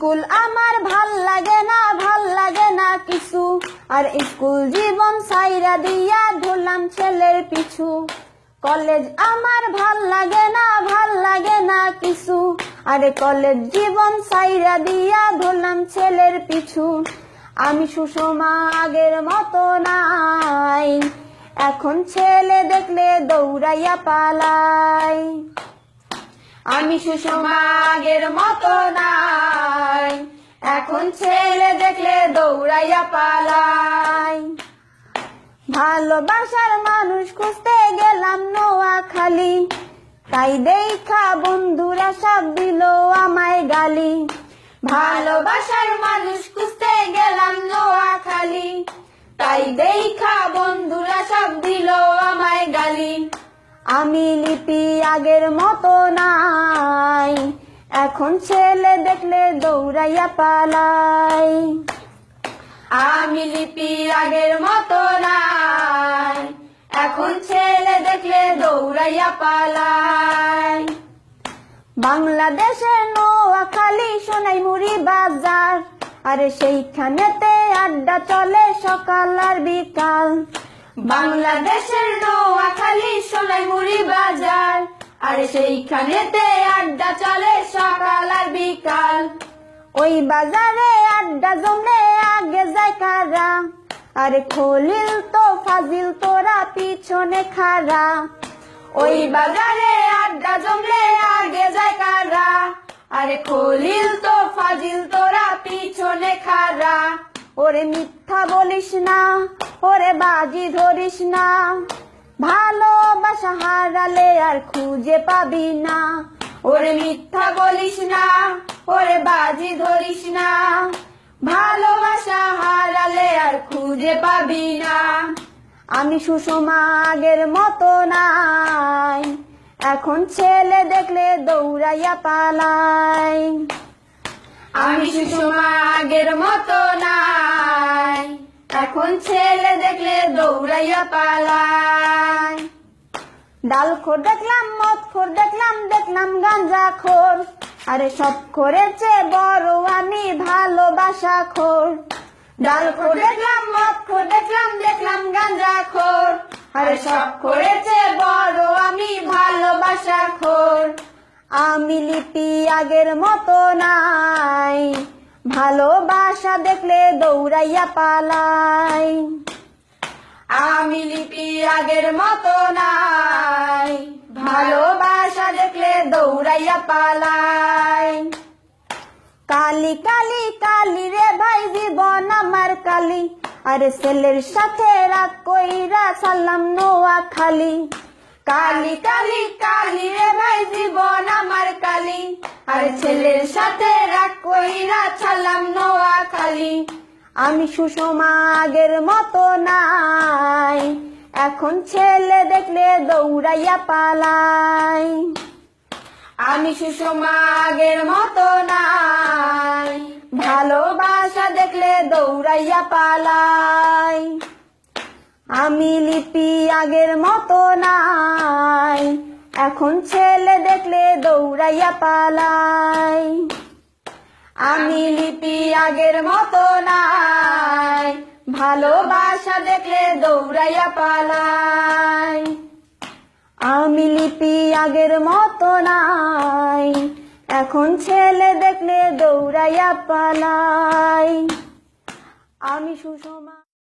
School আমার ভাল লাগে না কিছু, আর স্কুল জীবন সাইরা দিয়া ধরলাম ছেলের পিছু। কলেজ আমার ভাল লাগে না কিছু, আরে কলেজ জীবন সাইরা দিয়া ধরলাম ছেলের পিছু। আমি সুষমা আগের মতো নাই, এখন ছেলে দেখলে দৌড়াইয়া পালাই। আমি সুষমা আগের মতো নাই, এখন ছেলে দেখলে দৌড়াইয়া পালাই। ভালোবাসার মানুষ খুঁজতে গেলাম নোয়াখালী, তাই দেখা বন্ধুরা সব দিল আমায় গালি। ভালোবাসার মানুষ খুঁজতে গেলাম নোয়াখালী, তাই দেখা বন্ধুরা সব দিল আমায় গালি। আমি লিপি আগের মতো নাই, এখন ছেলে দেখলে দৌড়াইয়া পালাই। আমি লিপি আগের মতো নাই, এখন ছেলে দেখলে দৌড়াইয়া পালাই। বাংলাদেশের নোয়াখালী সোনাইমুড়ি বাজার, আরে সেইখানেতে আড্ডা চলে সকাল আর বিকাল। বাংলাদেশের নোয়াখালী সোনাইমুড়ি বাজার, আরে সেইখানেতে আড্ডা চলে সকাল আর বিকাল। ওই বাজারে আড্ডা জমলে আগে যায় কারা, আরে খলিল তো ফাজিল তোরা পিছনে খাড়া। ওই বাজারে আড্ডা জমলে আগে যায় কারা, আরে খলিল তো ফাজিল তোরা পিছনে খাড়া। ওরে মিথ্যা বলিস না, ওরে বাজি ধরিস না, ভালোবাসা হারালে আর খুঁজে পাবি না। ওরে মিথ্যা বলিস না, ওরে বাজি ধরিস না, ভালোবাসা হারালে আর খুঁজে পাবি না। আমি সুষমা আগের মতো নাই, এখন ছেলে দেখলে দৌড়াইয়া পালাই। আমি সুষমা আগের মতো নাই, এখন ছেলে দেখলে দৌড়াইয়া পালাই। ডালখোর দেখলাম, মদখোর দেখলাম, দেখলাম গাঞ্জাখোর, আরে সব করেছে বড় আমি ভালোবাসা খোর। ডালখোর দেখলাম, মদখোর দেখলাম, দেখলাম গাঞ্জাখোর, আরে সব করেছে বড় আমি ভালোবাসা খোর। আমি লিপি আগের মতো নাই, ভালোবাসা দেখলে দৌড়াইয়া পালাই। আমি লিপি আগের মতো নাই, ভালোবাসা দেখলে দৌড়াইয়া পালাই। কালি কালি কালি রে ভাই জীবন আমার কালি, আরে ছেলের সাথে রাগ কইরা সালাম নোয়াখালী। কালি কালি কালি রে ভাই জীবন আমার কালি, আরে ছেলের সাথে রাগ কইরা সালাম নোয়াখালী। আমি সুষমা আগের মতো নাই, এখন ছেলে দেখলে দৌড়াইয়া পালাই। আমি সুষমা আগের মতো নাই, ভালোবাসা দেখলে দৌড়াইয়া পালাই। আমি লিপি আগের মতো নাই, এখন ছেলে দেখলে দৌড়াইয়া পালাই। আমি লিপি আগের মতো নাই, ভালোবাসা দেখলে দৌড়াইয়া পালাই। আমি লিপি আগের মতো নাই, এখন ছেলে দেখলে দৌড়াইয়া পালাই। আমি সুষমা।